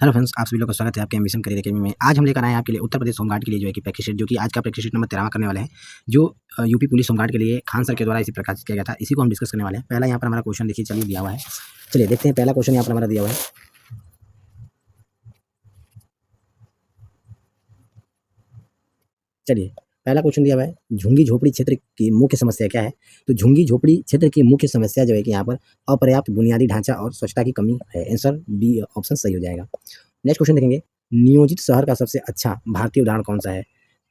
Hello friends, आप सभी लोग का स्वागत है आपके एम्बिशन करियर अकेडमी में। आज हम लेकर आए हैं आपके लिए उत्तर प्रदेश होमगार्ड के लिए जो है कि प्रैक्टिस शीट, जो कि आज का प्रैक्टिस शीट नंबर 13 करने वाले हैं, जो यूपी पुलिस होमगार्ड के लिए खान सर के द्वारा इसे प्रकाशित किया गया था। इसी को हम डिस्कस करने वाले हैं। पहला यहाँ पर हमारा क्वेश्चन देखिए, चलिए दिया हुआ है। चलिए देखते हैं, पहला क्वेश्चन यहाँ पर हमारा दिया हुआ है। चलिए पहला क्वेश्चन दिया हुआ है, झुग्गी झोपड़ी क्षेत्र की मुख्य समस्या क्या है। तो झुग्गी झोपड़ी क्षेत्र की मुख्य समस्या जो है कि यहाँ पर अपर्याप्त बुनियादी ढांचा और स्वच्छता की कमी है। आंसर बी ऑप्शन सही हो जाएगा। नेक्स्ट क्वेश्चन देखेंगे, नियोजित शहर का सबसे अच्छा भारतीय उदाहरण कौन सा है।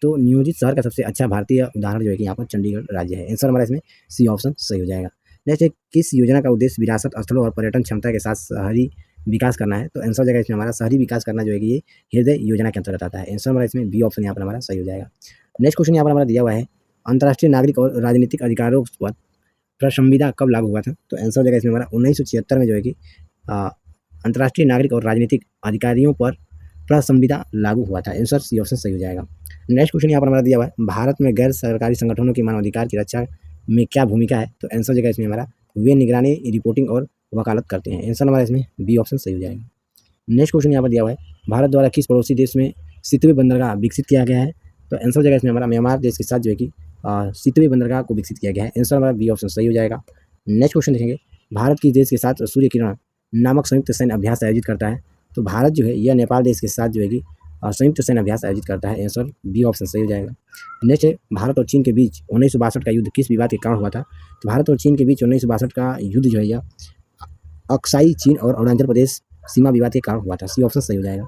तो नियोजित शहर का सबसे अच्छा भारतीय उदाहरण जो है कि यहाँ पर चंडीगढ़ राज्य है। आंसर हमारा इसमें सी ऑप्शन सही हो जाएगा। नेक्स्ट है, किस योजना का उद्देश्य विरासत स्थलों और पर्यटन क्षमता के साथ शहरी विकास करना है। तो आंसर जगह इसमें हमारा शहरी विकास करना जो है कि ये हृदय योजना के अंतर्गत आता है। आंसर हमारा इसमें बी ऑप्शन यहाँ पर हमारा सही हो जाएगा। नेक्स्ट क्वेश्चन यहाँ पर हमारा दिया हुआ है, अंतर्राष्ट्रीय नागरिक और राजनीतिक अधिकारों पर प्रसंविधा कब लागू हुआ था। तो आंसर जगह इसमें हमारा 1976 में जो है कि अंतर्राष्ट्रीय नागरिक और राजनीतिक अधिकारियों पर प्रसंविधा लागू हुआ था। आंसर सी ऑप्शन सही हो जाएगा। नेक्स्ट क्वेश्चन यहाँ पर हमारा दिया हुआ है, भारत में गैर सरकारी संगठनों की मानवाधिकार की रक्षा में क्या भूमिका है। तो आंसर जगह इसमें हमारा वे निगरानी, रिपोर्टिंग और वकालत करते हैं। आंसर हमारा इसमें बी ऑप्शन सही हो जाएगा। नेक्स्ट क्वेश्चन यहाँ पर दिया हुआ है, भारत द्वारा किस पड़ोसी देश में सितवे बंदरगाह विकसित किया गया है। तो आंसर जगह इसमें हमारा म्यांमार देश के साथ जो है कि सितवे बंदरगाह को विकसित किया गया है। आंसर हमारा बी ऑप्शन सही हो जाएगा। नेक्स्ट क्वेश्चन देखेंगे, भारत किस देश के साथ सूर्य किरण नामक संयुक्त सैन्य अभ्यास आयोजित करता है। तो भारत जो है यह नेपाल देश के साथ जो है कि संयुक्त सैन्य अभ्यास आयोजित करता है। आंसर बी ऑप्शन सही हो जाएगा। नेक्स्ट है, भारत और चीन के बीच 1962 का युद्ध किस विवाद के कारण हुआ था। तो भारत और चीन के बीच 1962 का युद्ध जो है यह अक्साई चीन और अरुणाचल प्रदेश सीमा विवाद के कारण हुआ था। सी ऑप्शन सही हो जाएगा।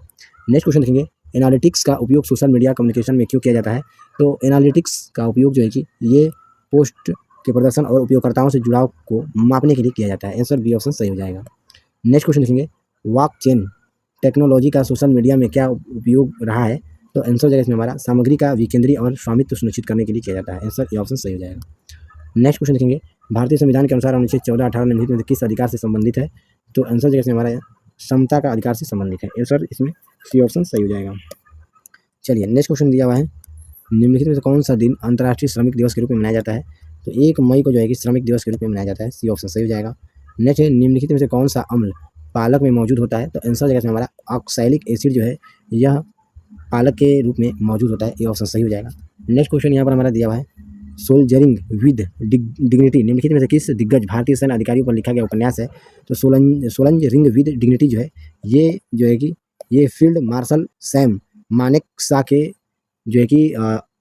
नेक्स्ट क्वेश्चन देखेंगे, एनालिटिक्स का उपयोग सोशल मीडिया कम्युनिकेशन में क्यों किया जाता है। तो एनालिटिक्स का उपयोग जो है कि ये पोस्ट के प्रदर्शन और उपयोगकर्ताओं से जुड़ाव को मापने के लिए किया जाता है। आंसर बी ऑप्शन सही हो जाएगा। नेक्स्ट क्वेश्चन देखेंगे, ब्लॉकचेन टेक्नोलॉजी का सोशल मीडिया में क्या उपयोग रहा है। तो आंसर जगह इसमें हमारा सामग्री का विकेंद्री और स्वामित्व सुनिश्चित करने के लिए किया जाता है। आंसर ए ऑप्शन सही हो जाएगा। नेक्स्ट क्वेश्चन देखेंगे, भारतीय संविधान के अनुसार अनुच्छेद 14-18 निम्नलिखित में किस अधिकार से संबंधित है। तो आंसर जगह इसमें हमारा समता का अधिकार से संबंधित है। आंसर इसमें सी ऑप्शन सही हो जाएगा। चलिए नेक्स्ट क्वेश्चन दिया हुआ है, निम्नलिखित में से कौन सा दिन अंतर्राष्ट्रीय श्रमिक दिवस के रूप में मनाया जाता है। तो 1 मई को जो है कि श्रमिक दिवस के रूप में मनाया जाता है। सी ऑप्शन सही हो जाएगा। नेक्स्ट है, निम्नलिखित में से कौन सा अम्ल पालक में मौजूद होता है। तो आंसर जगह में हमारा ऑक्सैलिक एसिड जो है यह पालक के रूप में मौजूद होता है। ये ऑप्शन सही हो जाएगा। नेक्स्ट क्वेश्चन यहाँ पर हमारा दिया हुआ है, सोल्जरिंग विद डिग्निटी निम्नलिखित में से किस दिग्गज भारतीय सैन्य अधिकारियों पर लिखा गया उपन्यास है। तो सोल्जरिंग विद डिग्निटी जो है ये जो है कि ये फील्ड मार्शल सैम मानेकशॉ के जो है कि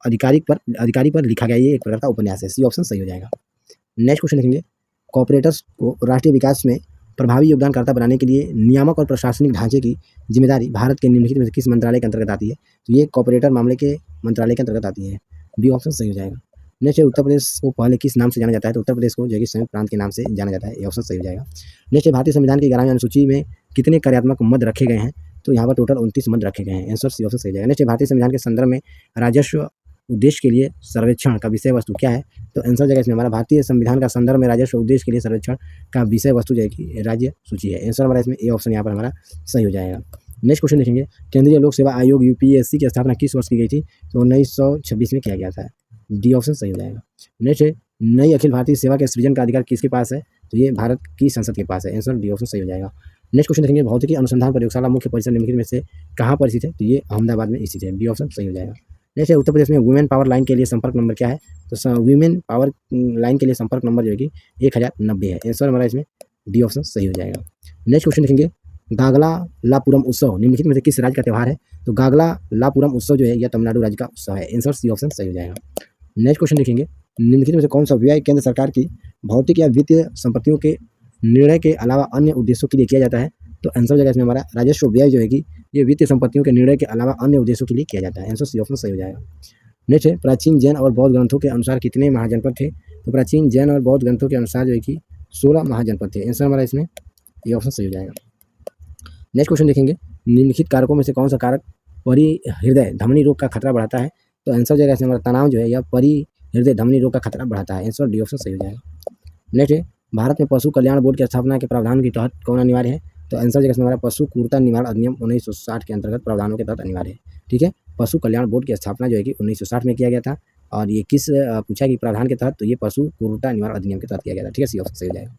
अधिकारी पर लिखा गया ये एक प्रकार का उपन्यास है। सी ऑप्शन सही हो जाएगा। नेक्स्ट क्वेश्चन देखेंगे, कॉर्पोरेट्स को राष्ट्रीय विकास में प्रभावी योगदानकर्ता बनाने के लिए नियामक और प्रशासनिक ढांचे की जिम्मेदारी भारत के निम्नलिखित में से किस मंत्रालय के अंतर्गत आती है। तो ये कॉर्पोरेटर मामले के मंत्रालय के अंतर्गत आती है। बी ऑप्शन सही हो जाएगा। नेक्स्ट है, उत्तर प्रदेश को पहले किस नाम से जाना जाता है। तो उत्तर प्रदेश को जो है कि संयुक्त प्रांत के नाम से जाना जाता है। ये ऑप्शन सही हो जाएगा। नेक्स्ट है, भारतीय संविधान की 11वीं अनुसूची में कितने कार्यात्मक मद रखे गए हैं। तो यहाँ पर टोटल 29 मद रखे गए हैं। आंसर सी ऑप्शन सही हो जाएगा। नेक्स्ट है, भारतीय संविधान के संदर्भ में राजस्व उद्देश्य के लिए सर्वेक्षण का विषय वस्तु क्या है। तो आंसर जगह इसमें हमारा भारतीय संविधान का संदर्भ में राजस्व उद्देश्य के लिए सर्वेक्षण का विषय वस्तु जो है कि राज्य सूची है। आंसर हमारा इसमें ए ऑप्शन यहाँ पर हमारा सही हो जाएगा। नेक्स्ट क्वेश्चन देखेंगे, केंद्रीय लोक सेवा आयोग यूपीएससी की स्थापना किस वर्ष की गई थी। तो 1926 में किया गया था। डी ऑप्शन सही हो जाएगा। नेक्स्ट है, नई अखिल भारतीय सेवा के सृजन का अधिकार किसके पास है। तो ये भारत की संसद के पास है। आंसर डी ऑप्शन सही हो जाएगा। नेक्स्ट क्वेश्चन देखेंगे, भौतिकी अनुसंधान प्रयोगशाला मुख्य परिसर निम्नलिखित में से कहाँ पर स्थित है। तो ये अहमदाबाद में स्थित है। बी ऑप्शन सही हो जाएगा। नेक्स्ट है, उत्तर प्रदेश में वुमेन पावर लाइन के लिए संपर्क नंबर क्या है। तो वुमेन पावर लाइन के लिए संपर्क नंबर जो है कि 1090 है। आंसर हमारा इसमें डी ऑप्शन सही हो जाएगा। नेक्स्ट क्वेश्चन देखेंगे, गागलालापुरम उत्सव निम्नलिखित में से किस राज्य का त्यौहार है। तो गागलालापुरम उत्सव जो है यह तमिलनाडु राज्य का उत्सव है। आंसर सी ऑप्शन सही हो जाएगा। नेक्स्ट क्वेश्चन देखेंगे, निम्नलिखित में से कौन सा व्यय केंद्र सरकार की भौतिक या वित्तीय संपत्तियों के निर्णय के अलावा अन्य उद्देश्यों के लिए किया जाता है। तो आंसर जगह इसमें हमारा राजस्व व्यय जो है कि ये वित्तीय संपत्तियों के निर्णय के अलावा अन्य उद्देश्यों के लिए किया जाता है। आंसर सी ऑप्शन सही हो जाएगा। नेक्स्ट है, प्राचीन जैन और बौद्ध ग्रंथों के अनुसार कितने महाजनपद थे। तो प्राचीन जैन और बौद्ध ग्रंथों के अनुसार जो है कि 16 महाजनपद थे। आंसर हमारा इसमें ये ऑप्शन सही हो जाएगा। नेक्स्ट क्वेश्चन देखेंगे, निम्नलिखित कारकों में से कौन सा कारक परिहृदय धमनी रोग का खतरा बढ़ाता है। तो आंसर जगह इसमें हमारा तनाव जो है यह परिहृदय धमनी रोग का खतरा बढ़ाता है। आंसर डी ऑप्शन सही हो जाएगा। नेक्स्ट है, भारत में पशु कल्याण बोर्ड की स्थापना के प्रावधान के तहत कौन अनिवार्य है। तो आंसर जगह हमारा पशु क्रूरता निवारण अधिनियम 1960 के अंतर्गत प्रावधानों के तहत अनिवार्य है। ठीक है, पशु कल्याण बोर्ड की स्थापना जो है कि 1960 में किया गया था और ये किस पूछा कि प्रावधान के तहत। तो ये पशु क्रूरता निवारण अधिनियम के तहत किया गया था। ठीक है, सी ऑप्शन सही हो जाएगा।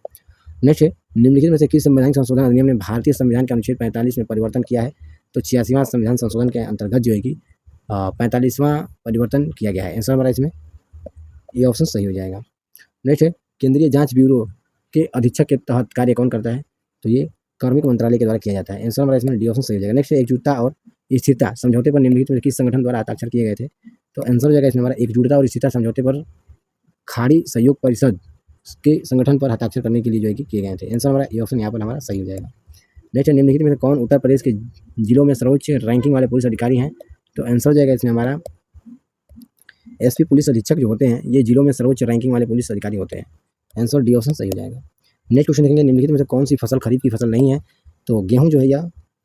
नेक्स्ट है, निम्नलिखित में से किस संवैधानिक संशोधन अधिनियम ने भारतीय संविधान के अनुच्छेद 45 में परिवर्तन किया है। तो 86वां संविधान संशोधन के अंतर्गत जो है कि 45वां परिवर्तन किया गया है। आंसर हमारा इसमें ये ऑप्शन सही हो जाएगा। नेक्स्ट है केंद्रीय जांच ब्यूरो के अधीक्षक के तहत कार्य कौन करता है? तो ये कार्मिक मंत्रालय के द्वारा किया जाता है। आंसर हमारा इसमें डी ऑप्शन सही हो जाएगा। नेक्स्ट है एकजुटता और स्थिरता समझौते पर निम्नलिखित में किस संगठन द्वारा हस्ताक्षर किए गए थे? तो आंसर हो जाएगा इसमें हमारा एकजुटता और स्थिरता समझौते पर खाड़ी सहयोग परिषद के संगठन पर हस्ताक्षर करने के लिए जो है कि किए गए थे। आंसर हमारा ये ऑप्शन यहाँ पर हमारा सही हो जाएगा। नेक्स्ट है निम्नलिखित में से कौन उत्तर प्रदेश के जिलों में सर्वोच्च रैंकिंग वाले पुलिस अधिकारी हैं? तो आंसर हो जाएगा इसमें हमारा एसपी पुलिस अधीक्षक जो होते हैं ये जिलों में सर्वोच्च रैंकिंग वाले पुलिस अधिकारी होते हैं। आंसर डी ऑप्शन सही हो जाएगा। नेक्स्ट क्वेश्चन देखेंगे निम्नलिखित में से कौन सी फसल खरीफ की फसल नहीं है? तो गेहूं जो है या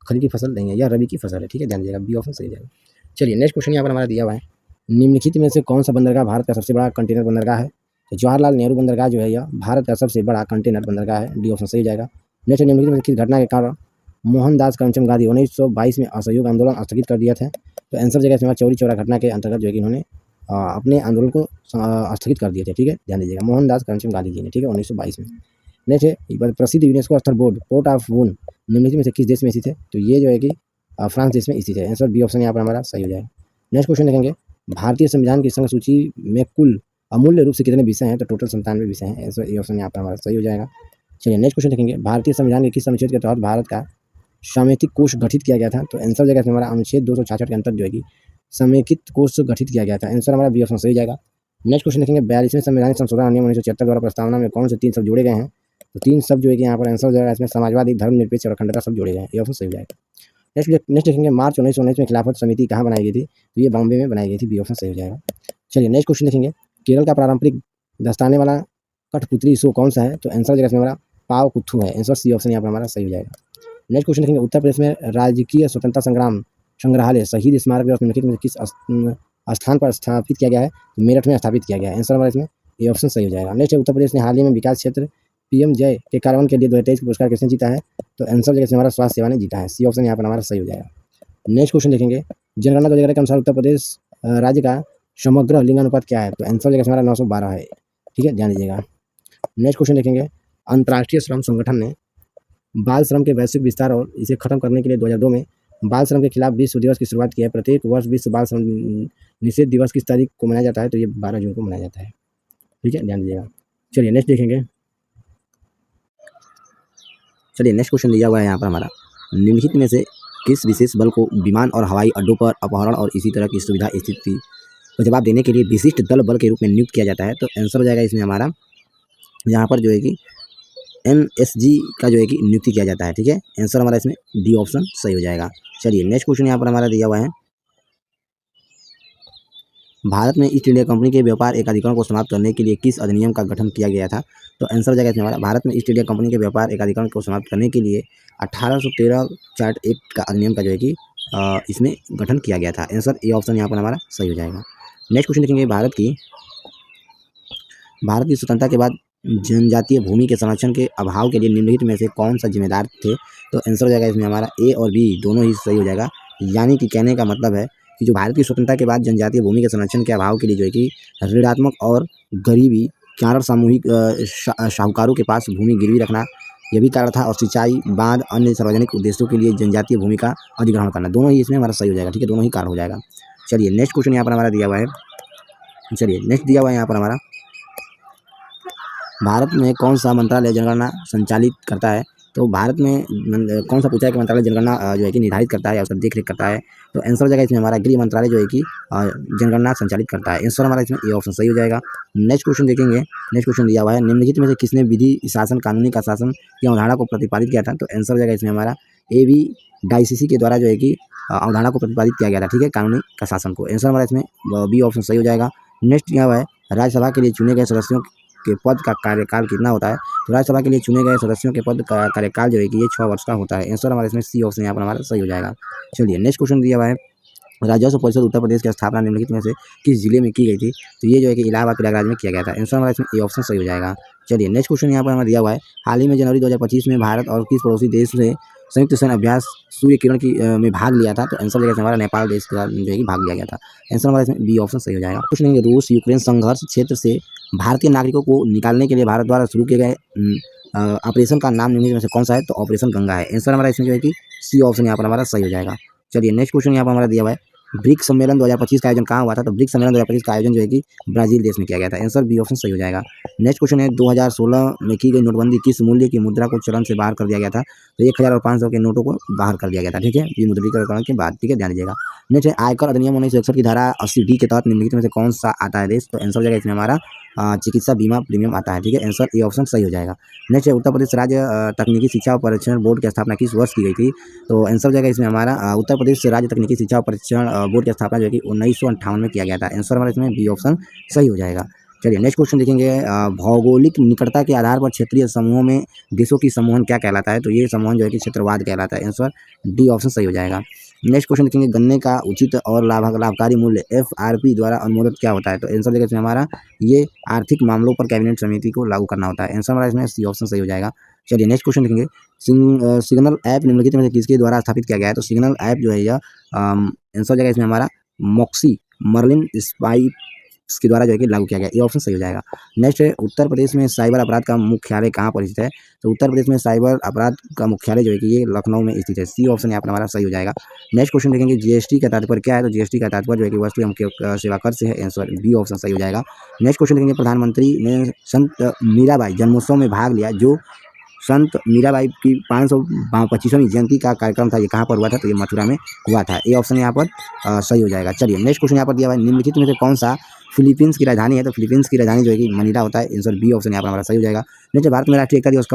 खरीफ की फसल नहीं है, या रबी की फसल है। ठीक है, ध्यान दीजिएगा, बी ऑप्शन सही हो जाएगा। चलिए नेक्स्ट क्वेश्चन यहाँ पर हमारा दिया हुआ है निम्नलिखित में से कौन सा बंदरगाह भारत का सबसे बड़ा कंटेनर बंदरगाह है? तो जवाहरलाल नेहरू बंदरगाह जो है यह भारत का सबसे बड़ा कंटेनर बंदरगाह है। डी ऑप्शन सही हो जाएगा। नेक्स्ट निम्नलिखित में किस घटना के कारण मोहनदास करमचंद गांधी 1922 में असहयोग आंदोलन स्थगित कर दिया था? तो आंसर जगह इसमें चौरी चौरा घटना के अंतर्गत जो है कि इन्होंने अपने आंदोलन को स्थगित कर दिए थे। ठीक है, ध्यान दीजिएगा, मोहनदास करमचंद गांधी जी ने। ठीक है, 1922 में। नेक्स्ट है प्रसिद्ध यूनेस्को स्थल बोर्ड पोर्ट ऑफ वून निम्नलिखित में से किस देश में स्थित है? तो ये जो है कि फ्रांस देश में स्थित है। आंसर बी ऑप्शन यहाँ पर हमारा सही हो जाएगा। नेक्स्ट क्वेश्चन देखेंगे भारतीय संविधान की संघ सूची में कुल अमूल्य रूप से कितने विषय हैं? तो टोटल 97 विषय हैं। आंसर ये ऑप्शन यहाँ पर हमारा सही हो जाएगा। चलिए नेक्स्ट क्वेश्चन देखेंगे भारतीय संविधान के किस अनुच्छेद के तहत भारत का समेकित कोष गठित किया गया था? तो आंसर जगह से हमारा अनुच्छेद 266 के अंतर्गत जो है कि समेकित कोष गठित किया गया था। आंसर हमारा बी ऑप्शन सही हो जाएगा। नेक्स्ट क्वेश्चन देखेंगे 42वें संवैधानिक संशोधन अधिनियम 1976 द्वारा प्रस्तावना में कौन से 3 शब्द जोड़े गए हैं? तो 3 शब्द जो है कि यहाँ पर आंसर हो जाएगा इसमें समाजवादी, धर्मनिरपेक्ष और अखंडता शब्द जोड़े गए हैं। ये ऑप्शन सही हो जाएगा। नेक्स्ट देखेंगे मार्च 1919 में खिलाफत समिति कहाँ बनाई गई थी? तो ये बॉम्बे में बनाई गई थी। बी ऑप्शन सही हो जाएगा। चलिए नेक्स्ट क्वेश्चन देखेंगे केरल का पारंपरिक दस्ताने वाला कठपुतली शो कौन सा है? तो आंसर जगह में हमारा पाव कुथू है। आंसर सी ऑप्शन यहाँ पर हमारा सही हो जाएगा। नेक्स्ट क्वेश्चन देखेंगे उत्तर प्रदेश में राजकीय स्वतंत्रता संग्राम संग्रहालय शहीद स्मारक निम्नलिखित में किस स्थान पर स्थापित किया गया है? तो मेरठ में स्थापित किया गया है। आंसर हमारा इसमें ये ऑप्शन सही हो जाएगा। नेक्स्ट उत्तर प्रदेश ने हाल ही में विकास क्षेत्र पीएम जय के कार्यान्वयन के लिए 2023 पुरस्कार किसने जीता है? तो आंसर जगह से हमारा स्वास्थ्य सेवा ने जीता है। सी ऑप्शन यहाँ पर हमारा सही हो जाएगा। नेक्स्ट क्वेश्चन देखेंगे जनगणना 2011 के अनुसार उत्तर प्रदेश राज्य का समग्र लिंगानुपात क्या है? तो आंसर जगह से हमारा 912 है। ठीक है, ध्यान दीजिएगा। नेक्स्ट क्वेश्चन देखेंगे अंतर्राष्ट्रीय श्रम संगठन ने बाल श्रम के वैश्विक विस्तार और इसे खत्म करने के लिए 2002 में बाल श्रम के खिलाफ विश्व दिवस की शुरुआत की है। प्रत्येक वर्ष विश्व बाल श्रम निषेध दिवस किस तारीख को मनाया जाता है? तो ये 12 जून को मनाया जाता है। ठीक है, ध्यान दीजिएगा। चलिए नेक्स्ट देखेंगे। चलिए नेक्स्ट क्वेश्चन दिया हुआ है यहाँ पर हमारा निम्नलिखित में से किस विशेष बल को विमान और हवाई अड्डों पर अपहरण और इसी तरह की सुविधा स्थिति को जवाब देने के लिए विशिष्ट दल बल के रूप में नियुक्त किया जाता है? तो आंसर हो जाएगा इसमें हमारा यहाँ पर जो है कि NSG का जो है कि नियुक्ति किया जाता है। ठीक है, आंसर हमारा इसमें डी ऑप्शन सही हो जाएगा। चलिए नेक्स्ट क्वेश्चन यहाँ पर हमारा दिया हुआ है भारत में ईस्ट इंडिया कंपनी के व्यापार एकाधिकरण को समाप्त करने के लिए किस अधिनियम का गठन किया गया था? तो आंसर हो जाएगा इसमें हमारा भारत में ईस्ट इंडिया कंपनी के व्यापार एकाधिकरण को समाप्त करने के लिए 1813 चार्ट एक्ट का अधिनियम का जो है कि इसमें गठन किया गया था। आंसर ए ऑप्शन यहाँ पर हमारा सही हो जाएगा। नेक्स्ट क्वेश्चन देखेंगे भारत की स्वतंत्रता के बाद जनजातीय भूमि के संरक्षण के अभाव के लिए निम्नलिखित में से कौन सा जिम्मेदार थे? तो आंसर हो जाएगा इसमें हमारा ए और बी दोनों ही सही हो जाएगा। यानी कि कहने का मतलब है कि जो भारत की स्वतंत्रता के बाद जनजातीय भूमि के संरक्षण के अभाव के लिए जो है कि ऋणात्मक और गरीबी कारण सामूहिक साहूकारों के पास भूमि गिरवी रखना यह भी कारण था, और सिंचाई बांध अन्य सार्वजनिक उद्देश्यों के लिए जनजातीय भूमि का अधिग्रहण करना, दोनों ही इसमें हमारा सही हो जाएगा। ठीक है, दोनों ही कारण हो जाएगा। चलिए नेक्स्ट क्वेश्चन यहाँ पर हमारा दिया हुआ है। चलिए नेक्स्ट दिया हुआ है यहाँ पर हमारा भारत में कौन सा मंत्रालय जनगणना संचालित करता है? तो भारत में कौन सा पूछा है कि मंत्रालय जनगणना जो है कि निर्धारित करता है या उसका देखरेख करता है? तो आंसर हो जाएगा इसमें हमारा गृह मंत्रालय जो है कि जनगणना संचालित करता है। आंसर हमारा इसमें ये ऑप्शन सही हो जाएगा। नेक्स्ट क्वेश्चन देखेंगे। नेक्स्ट क्वेश्चन दिया हुआ है निम्नलिखित में से किसने विधि शासन कानूनी का शासन की अवधारणा को प्रतिपादित किया था? तो आंसर हो जाएगा इसमें हमारा AV डायसीसी के द्वारा जो है कि अवधारणा को प्रतिपादित किया गया था। ठीक है, कानूनी का शासन को। आंसर हमारा इसमें बी ऑप्शन सही हो जाएगा। नेक्स्ट दिया हुआ है राज्यसभा के लिए चुने गए सदस्यों के पद का कार्यकाल कितना होता है? तो राज्यसभा के लिए चुने गए सदस्यों के पद का कार्यकाल जो है कि ये 6 वर्ष का होता है। आंसर हमारा इसमें सी ऑप्शन यहाँ पर हमारा सही हो जाएगा। चलिए नेक्स्ट क्वेश्चन दिया हुआ है राजस्व परिषद उत्तर प्रदेश की स्थापना निम्नलिखित में से किस जिले में की गई थी? तो ये जो है कि इलाहाबाद प्रयागराज में किया गया था। आंसर हमारा इसमें ए ऑप्शन सही हो जाएगा। चलिए नेक्स्ट क्वेश्चन यहाँ पर हमें दिया हुआ है हाल ही में जनवरी 2025 में भारत और किस पड़ोसी देश से संयुक्त सैन्य अभ्यास सूर्य किरण की में भाग लिया था? तो आंसर जगह से हमारा नेपाल देश का जो है कि भाग लिया गया था। आंसर हमारा इसमें बी ऑप्शन सही हो जाएगा। कुछ नहीं, रूस यूक्रेन संघर्ष क्षेत्र से भारतीय नागरिकों को निकालने के लिए भारत द्वारा शुरू किए गए ऑपरेशन का नाम निम्नलिखित में से कौन सा है? तो ऑपरेशन गंगा है। आंसर हमारा इसमें जो है कि सी ऑप्शन यहाँ पर हमारा सही हो जाएगा। चलिए नेक्स्ट क्वेश्चन यहाँ पर हमारा दिया हुआ है, ब्रिक्स सम्मेलन 2025 का आयोजन कहाँ हुआ था? तो ब्रिक्स सम्मेलन 2025 का आयोजन जो है कि ब्राजील देश में किया गया था। आंसर बी ऑप्शन सही हो जाएगा। नेक्स्ट क्वेश्चन है, 2016 में की गई नोटबंदी किस मूल्य की मुद्रा को चलन से बाहर कर दिया गया था? तो 1000 और 500 के नोटों को बाहर कर दिया गया था, ठीक है, विमुद्रीकरण के बाद, ठीक है, ध्यान दीजिएगा। नेक्स्ट है, आयकर अधिनियम 1961 की धारा 80D के तहत निम्नलिखित में से कौन सा आता है देश? तो आंसर हो जाएगा इसमें हमारा चिकित्सा बीमा प्रीमियम आता है, ठीक है, आंसर ए ऑप्शन सही हो जाएगा। नेक्स्ट है, उत्तर प्रदेश राज्य तकनीकी शिक्षा और परीक्षण बोर्ड की स्थापना किस वर्ष की गई थी? तो आंसर हो जाएगा इसमें हमारा उत्तर प्रदेश राज्य तकनीकी शिक्षा और परीक्षण बोर्ड की स्थापना जो है कि 1958 में किया गया था। आंसर हमारा इसमें बी ऑप्शन सही हो जाएगा। चलिए नेक्स्ट क्वेश्चन देखेंगे, भौगोलिक निकटता के आधार पर क्षेत्रीय समूहों में देशों की समूहन क्या कहलाता है? तो ये समूहन जो है कि क्षेत्रवाद कहलाता है। आंसर डी ऑप्शन सही हो जाएगा। नेक्स्ट क्वेश्चन देखेंगे, गन्ने का उचित और लाभकारी मूल्य FRP द्वारा अनुमोदित क्या होता है? तो आंसर देखें इसमें हमारा ये आर्थिक मामलों पर कैबिनेट समिति को लागू करना होता है। आंसर हमारा इसमें सी ऑप्शन सही हो जाएगा। चलिए नेक्स्ट क्वेश्चन देखेंगे, सिग्नल ऐप निम्नलिखित में से किसके द्वारा स्थापित किया गया है? तो सिग्नल ऐप जो है यह आंसर हो जाएगा इसमें हमारा मॉक्सी मर्लिन स्पाइस के द्वारा जो है कि लागू किया गया। ये ऑप्शन सही हो जाएगा। नेक्स्ट है, उत्तर प्रदेश में साइबर अपराध का मुख्यालय कहाँ पर स्थित है? तो उत्तर प्रदेश में साइबर अपराध का मुख्यालय जो है कि ये लखनऊ में स्थित है। सी ऑप्शन यहाँ पर हमारा सही हो जाएगा। नेक्स्ट क्वेश्चन देखेंगे, जीएसटी का तात्पर्य क्या है? तो जीएसटी का तात्पर्य जो है कि वस्तु एवं सेवा कर से है। आंसर बी ऑप्शन सही हो जाएगा। नेक्स्ट क्वेश्चन देखेंगे, प्रधानमंत्री ने संत मीराबाई जन्मोत्सव में भाग लिया। जो संत मीराबाई की 525वीं जयंती का कार्यक्रम था, ये कहाँ पर हुआ था? तो ये मथुरा में हुआ था। ये ऑप्शन यहाँ पर सही हो जाएगा। चलिए नेक्स्ट क्वेश्चन यहाँ पर दिया हुआ है, निम्नलिखित में से कौन सा फिलीपींस की राजधानी है? तो फिलीपींस की राजधानी जो है कि मनीला होता है। आंसर बी ऑप्शन यहाँ पर हमारा सही हो जाएगा। नेक्स्ट, भारत में राष्ट्रीय एकता दिवस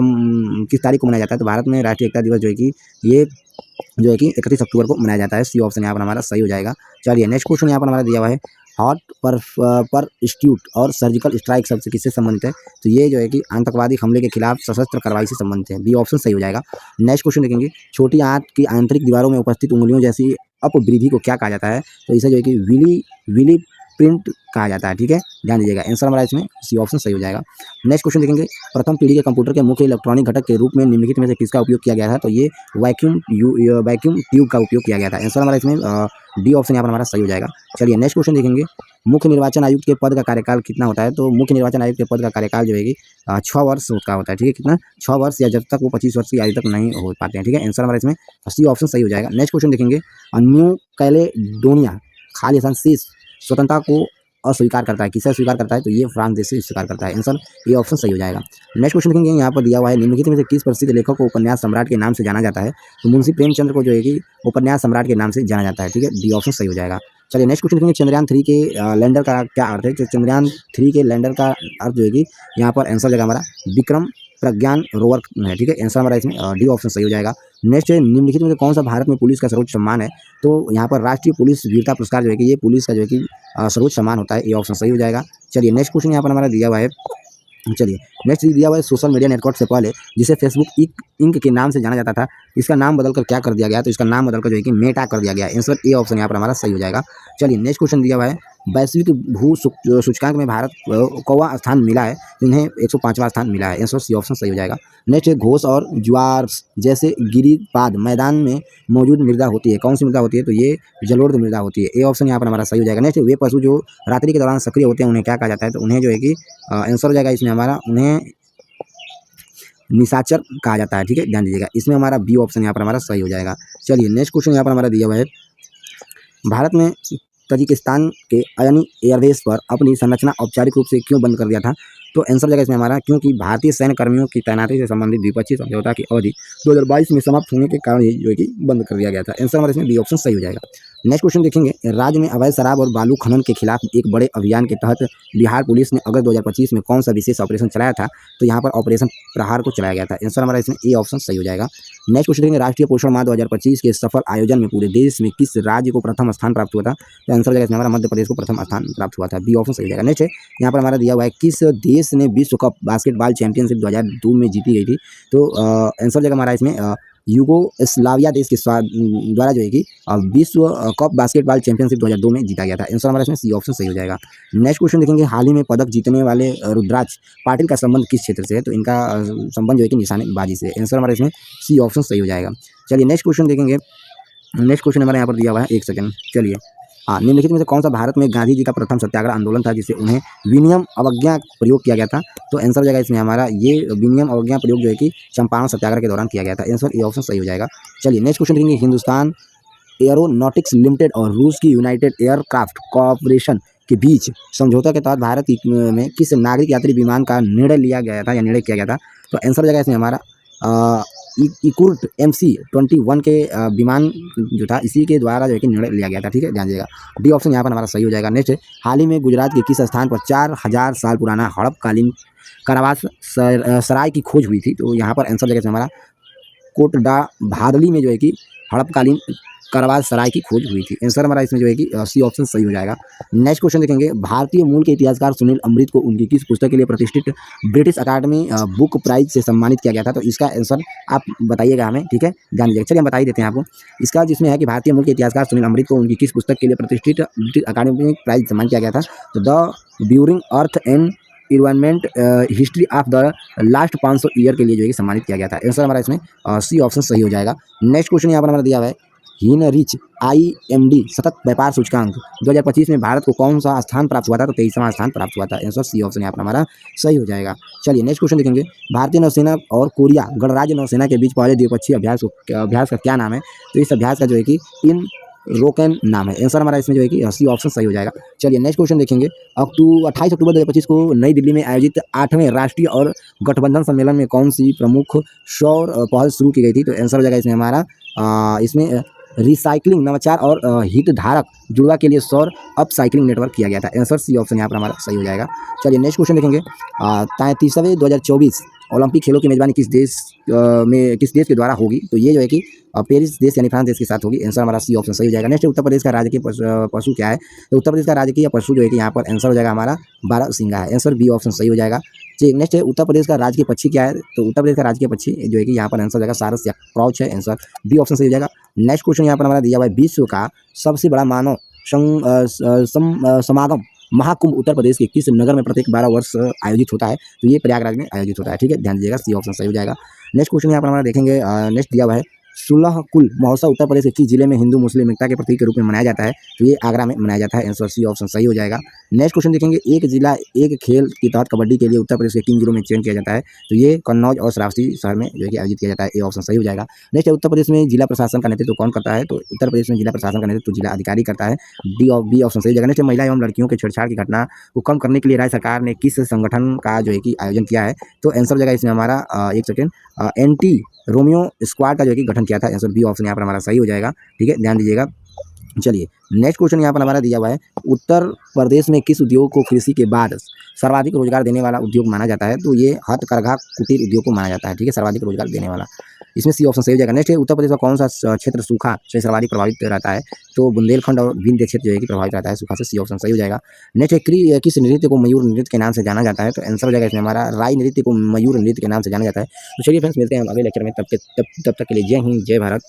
किस तारीख को मनाया जाता है? तो भारत में राष्ट्रीय एकता दिवस जो है कि ये जो है कि 31 अक्टूबर को मनाया जाता है। सी ऑप्शन यहाँ पर हमारा सही हो जाएगा। चलिए नेक्स्ट क्वेश्चन यहाँ पर हमारा दिया हुआ है, हॉट पर इंस्टीट्यूट और सर्जिकल स्ट्राइक शब्द से किससे संबंधित है? तो ये जो है कि आतंकवादी हमले के खिलाफ सशस्त्र कार्रवाई से संबंधित है। बी ऑप्शन सही हो जाएगा। नेक्स्ट क्वेश्चन देखेंगे, छोटी आंत की आंतरिक दीवारों में उपस्थित उंगलियों जैसी अपवृद्धि को क्या कहा जाता है? तो इसे जो है कि विली प्रिंट कहा जाता है, ठीक है, ध्यान दीजिएगा। आंसर हमारा इसमें सी ऑप्शन सही हो जाएगा। नेक्स्ट क्वेश्चन देखेंगे, प्रथम पीढ़ी के कंप्यूटर के मुख्य इलेक्ट्रॉनिक घटक के रूप में निम्नलिखित में से किसका उपयोग किया गया था? तो ये वैक्यूम ट्यूब का उपयोग किया गया था। आंसर हमारा इसमें डी ऑप्शन यहाँ पर हमारा सही हो जाएगा। चलिए नेक्स्ट क्वेश्चन देखेंगे, मुख्य निर्वाचन आयुक्त के पद का कार्यकाल कितना होता है? तो मुख्य निर्वाचन आयुक्त के पद का कार्यकाल जो है कि 6 वर्ष का होता है, ठीक है, कितना 6 वर्ष, या जब तक वो 25 वर्ष की आयु तक नहीं हो पाते हैं, ठीक है। आंसर हमारा इसमें सी ऑप्शन सही हो जाएगा। नेक्स्ट क्वेश्चन देखेंगे, न्यू कैलेडोनिया खाली शेष स्वतंत्रता को अस्वीकार करता है, किसे स्वीकार करता है? तो ये फ्रांस देश से स्वीकार करता है। आंसर ये ऑप्शन सही हो जाएगा। नेक्स्ट क्वेश्चन देखेंगे, यहाँ पर दिया हुआ है, निम्नलिखित में से किस प्रसिद्ध लेखक को उपन्यास सम्राट के नाम से जाना जाता है? तो मुंशी प्रेमचंद्र को जो है कि उपन्यास सम्राट के नाम से जाना जाता है, ठीक है, डी ऑप्शन सही हो जाएगा। चलिए नेक्स्ट क्वेश्चन देखेंगे, चंद्रयान 3 के लैंडर का क्या अर्थ है? तो चंद्रयान 3 के लैंडर का अर्थ जो है कि यहाँ पर आंसर जगह हमारा विक्रम प्रज्ञान रोवर है, ठीक है, आंसर हमारा इसमें डी ऑप्शन सही हो जाएगा। नेक्स्ट है, निम्नलिखित में से कौन सा भारत में पुलिस का सर्वोच्च सम्मान है? तो यहाँ पर राष्ट्रीय पुलिस वीरता पुरस्कार जो है कि ये पुलिस का जो है कि सर्वोच्च सम्मान होता है। ये ऑप्शन सही हो जाएगा। चलिए नेक्स्ट क्वेश्चन यहाँ पर हमारा दिया हुआ है, चलिए नेक्स्ट दिया हुआ है, सोशल मीडिया नेटवर्क से पहले जिसे फेसबुक इंक के नाम से जाना जाता था, इसका नाम बदलकर क्या कर दिया गया? तो इसका नाम बदलकर जो है कि मेटा कर दिया गया। आंसर ए ऑप्शन यहाँ पर हमारा सही हो जाएगा। चलिए नेक्स्ट क्वेश्चन दिया हुआ है, वैश्विक भू सूचकांक में भारत को स्थान मिला है, इन्हें 105वां स्थान मिला है। आंसर सी ऑप्शन सही हो जाएगा। नेक्स्ट है, घोष और ज्वार जैसे गिरिपाद मैदान में मौजूद मृदा होती है, कौन सी मृदा होती है? तो ये जलोढ़ मृदा होती है। ए ऑप्शन यहाँ पर हमारा सही हो जाएगा। नेक्स्ट, वे पशु जो रात्रि के दौरान सक्रिय होते हैं उन्हें क्या कहा जाता है? तो उन्हें जो है कि आंसर हो जाएगा इसमें हमारा, उन्हें निशाचर कहा जाता है, ठीक है, ध्यान दीजिएगा। इसमें हमारा बी ऑप्शन यहाँ पर हमारा सही हो जाएगा। चलिए नेक्स्ट क्वेश्चन यहाँ पर हमारा दिया हुआ है, भारत में तजिकिस्तान के अयनी एयरबेस पर अपनी संरचना औपचारिक रूप से क्यों बंद कर दिया था? तो आंसर जगह इसमें हमारा, क्योंकि भारतीय सैन्य कर्मियों की तैनाती से संबंधित द्विपक्षीय समझौता की अवधि 2022 में समाप्त होने के कारण ये जो है कि बंद कर दिया गया था। आंसर हमारा इसमें बी ऑप्शन सही हो जाएगा। नेक्स्ट क्वेश्चन देखेंगे, राज्य में अवैध शराब और बालू खनन के खिलाफ एक बड़े अभियान के तहत बिहार पुलिस ने अगस्त 2025 में कौन सा विशेष ऑपरेशन चलाया था? तो यहाँ पर ऑपरेशन प्रहार को चलाया गया था। आंसर हमारा इसमें ए ऑप्शन सही हो जाएगा। नेक्स्ट क्वेश्चन देखेंगे, राष्ट्रीय पोषण माह 2025 के सफल आयोजन में पूरे देश में किस राज्य को प्रथम स्थान प्राप्त हुआ था? तो आंसर जगह इसमें हमारा मध्य प्रदेश को प्रथम स्थान प्राप्त हुआ था। बी ऑप्शन सही हो जाएगा। नेक्स्ट है, यहाँ पर हमारा दिया हुआ है, किस देश ने विश्व कप बास्केटबॉल चैंपियनशिप 2002 में जीती गई थी? तो आंसर जगह हमारा इसमें यूगोस्लाविया देश के द्वारा जो है कि विश्व कप बास्केटबॉल चैंपियनशिप 2002 में जीता गया था। आंसर हमारा इसमें सी ऑप्शन सही हो जाएगा। नेक्स्ट क्वेश्चन देखेंगे, हाल ही में पदक जीतने वाले रुद्राज पाटिल का संबंध किस क्षेत्र से है? तो इनका संबंध जो है कि निशानेबाजी से। आंसर हमारा इसमें सी ऑप्शन सही हो जाएगा। चलिए नेक्स्ट क्वेश्चन देखेंगे, नेक्स्ट क्वेश्चन हमारे यहाँ पर दिया हुआ है, एक सेकंड, चलिए, हाँ, निम्नलिखित में से कौन सा भारत में गांधी जी का प्रथम सत्याग्रह आंदोलन था जिससे उन्हें विनियम अवज्ञा प्रयोग किया गया था? तो आंसर हो जाएगा इसमें हमारा, ये विनियम अवज्ञा प्रयोग जो है कि चंपारण सत्याग्रह के दौरान किया गया था। आंसर ए ऑप्शन सही हो जाएगा। चलिए नेक्स्ट क्वेश्चन देखेंगे, हिंदुस्तान एरोनॉटिक्स लिमिटेड और रूस की यूनाइटेड एयरक्राफ्ट कॉरपोरेशन के बीच समझौता के तहत भारत में किस नागरिक यात्री विमान का निर्णय लिया गया था या निर्णय किया गया था? तो आंसर हो जाएगा इसमें हमारा इकुर्ट MC-21 के विमान जो था इसी के द्वारा जो है कि निर्णय लिया गया था। ठीक है, ध्यान दीजिएगा। डी ऑप्शन यहाँ पर हमारा सही हो जाएगा। नेक्स्ट, हाल ही में गुजरात के किस स्थान पर 4000 साल पुराना हड़पकालीन कारावास सराय की खोज हुई थी? तो यहाँ पर आंसर जगह से हमारा कोटडा भादली में जो है कि हड़पकालीन कारावास सराय की खोज हुई थी। आंसर हमारा इसमें जो है कि सी ऑप्शन सही हो जाएगा। नेक्स्ट क्वेश्चन देखेंगे, भारतीय मूल के इतिहासकार सुनील अमृत को उनकी किस पुस्तक के लिए प्रतिष्ठित ब्रिटिश अकादमी बुक प्राइज से सम्मानित किया गया था? तो इसका आंसर आप बताइएगा हमें। ठीक है, ध्यान दीजिएगा। चलिए हम बता ही देते हैं आपको। इसका जिसमें है कि भारतीय मूल के इतिहासकार सुनील अमृत को उनकी किस पुस्तक के लिए प्रतिष्ठित ब्रिटिश अकादमी प्राइज सम्मानित किया गया था? तो the burning earth and environment history of the last 500 year के लिए जो है सम्मानित किया गया था। आंसर हमारा इसमें सी ऑप्शन सही हो जाएगा। नेक्स्ट क्वेश्चन यहाँ पर हमारा दिया हुआ है, हिनरिच IMD सतत व्यापार सूचकांक 2025 में भारत को कौन सा स्थान प्राप्त हुआ था? तो 23वां स्थान प्राप्त हुआ था। आंसर सी ऑप्शन यहाँ पर हमारा सही हो जाएगा। चलिए नेक्स्ट क्वेश्चन देखेंगे, भारतीय नौसेना और कोरिया गणराज्य नौसेना के बीच पहले द्विपक्षीय अभ्यास का क्या नाम है? तो इस अभ्यास का जो है कि इन रोकन नाम है। आंसर हमारा इसमें जो है कि सी ऑप्शन सही हो जाएगा। चलिए नेक्स्ट क्वेश्चन देखेंगे, 28 अक्टूबर 2025 को नई दिल्ली में आयोजित 8वें राष्ट्रीय और गठबंधन सम्मेलन में कौन सी प्रमुख सौर पहल शुरू की गई थी? तो आंसर हो जाएगा इसमें हमारा इसमें रिसाइकलिंग नवाचार और हितधारक जुड़वा के लिए सौर अपसाइक्लिंग नेटवर्क किया गया था। आंसर सी ऑप्शन यहाँ पर हमारा सही हो जाएगा। चलिए नेक्स्ट क्वेश्चन देखेंगे, 33वें 2024 ओलंपिक खेलों की मेजबानी किस देश के द्वारा होगी? तो ये जो है कि पेरिस देश यानी फ्रांस देश के साथ होगी। आंसर हमारा सी ऑप्शन सही हो जाएगा। नेक्स्ट, उत्तर प्रदेश का राजकीय पशु क्या है? तो उत्तर प्रदेश का राजकीय पशु जो है कि यहाँ पर आंसर हो जाएगा हमारा बारहसिंगा है। आंसर बी ऑप्शन सही हो जाएगा। ठीक, नेक्स्ट है, उत्तर प्रदेश का राजकीय पक्षी क्या है? तो उत्तर प्रदेश का राजकीय पक्षी जो है कि यहाँ पर आंसर हो जाएगा सारस या क्रॉच है। आंसर बी ऑप्शन सही हो जाएगा। नेक्स्ट क्वेश्चन यहाँ पर हमारा दिया हुआ है, विश्व का सबसे बड़ा मानव समागम महाकुंभ उत्तर प्रदेश के किस नगर में प्रत्येक 12 वर्ष आयोजित होता है? तो ये प्रयागराज में आयोजित होता है। ठीक है, ध्यान दीजिएगा, सी ऑप्शन सही हो जाएगा। नेक्स्ट क्वेश्चन यहाँ पर हमारा देखेंगे, नेक्स्ट दिया हुआ है, सुलहकुल महोत्सव उत्तर प्रदेश के किस जिले में हिंदू मुस्लिम एकता के प्रतीक के रूप में मनाया जाता है? तो ये आगरा में मनाया जाता है। आंसर सी ऑप्शन सही हो जाएगा। नेक्स्ट क्वेश्चन देखेंगे, एक जिला एक खेल के तहत कबड्डी के लिए उत्तर प्रदेश के किन जिलों में चयन किया जाता है? तो ये कन्नौज और श्रावस्ती शहर में जो है कि आयोजित किया जाता है। ये ऑप्शन सही हो जाएगा। नेक्स्ट है, उत्तर प्रदेश में जिला प्रशासन का नेतृत्व कौन करता है? तो उत्तर प्रदेश में जिला प्रशासन का नेतृत्व जिला अधिकारी करता है। बी ऑप्शन सही हो जाएगा। नेक्स्ट, महिला एवं लड़कियों के छेड़छाड़ की घटना को कम करने के लिए राज्य सरकार ने किस संगठन का जो है कि आयोजन किया है? तो आंसर हो जाएगा इसमें हमारा एक सेकेंड, एंटी रोमियो स्क्वाड का जो है कि गठन किया था। आंसर बी ऑप्शन यहाँ पर हमारा सही हो जाएगा। ठीक है, ध्यान दीजिएगा। चलिए नेक्स्ट क्वेश्चन यहाँ पर हमारा दिया हुआ है, उत्तर प्रदेश में किस उद्योग को कृषि के बाद सर्वाधिक रोजगार देने वाला उद्योग माना जाता है? तो ये हथकरघा कुटीर उद्योग को माना जाता है। ठीक है, सर्वाधिक रोजगार देने वाला, इसमें सी ऑप्शन सही हो जाएगा। नेक्स्ट है, उत्तर प्रदेश का कौन सा क्षेत्र सूखा से सर्वाधिक प्रभावित रहता है? तो बुंदेलखंड और विंध्य क्षेत्र जो है कि प्रभावित रहता है सूखा से। सी ऑप्शन सही हो जाएगा। नेक्स्ट है, किस नृत्य को मयूर नृत्य के नाम से जाना जाता है? तो आंसर हो जाएगा इसमें हमारा राई नृत्य को मयूर नृत्य के नाम से जाना जाता है। तो चलिए फ्रेंड्स, मिलते हैं हम अगले लेक्चर में। तब तक के लिए जय हिंद, जय भारत।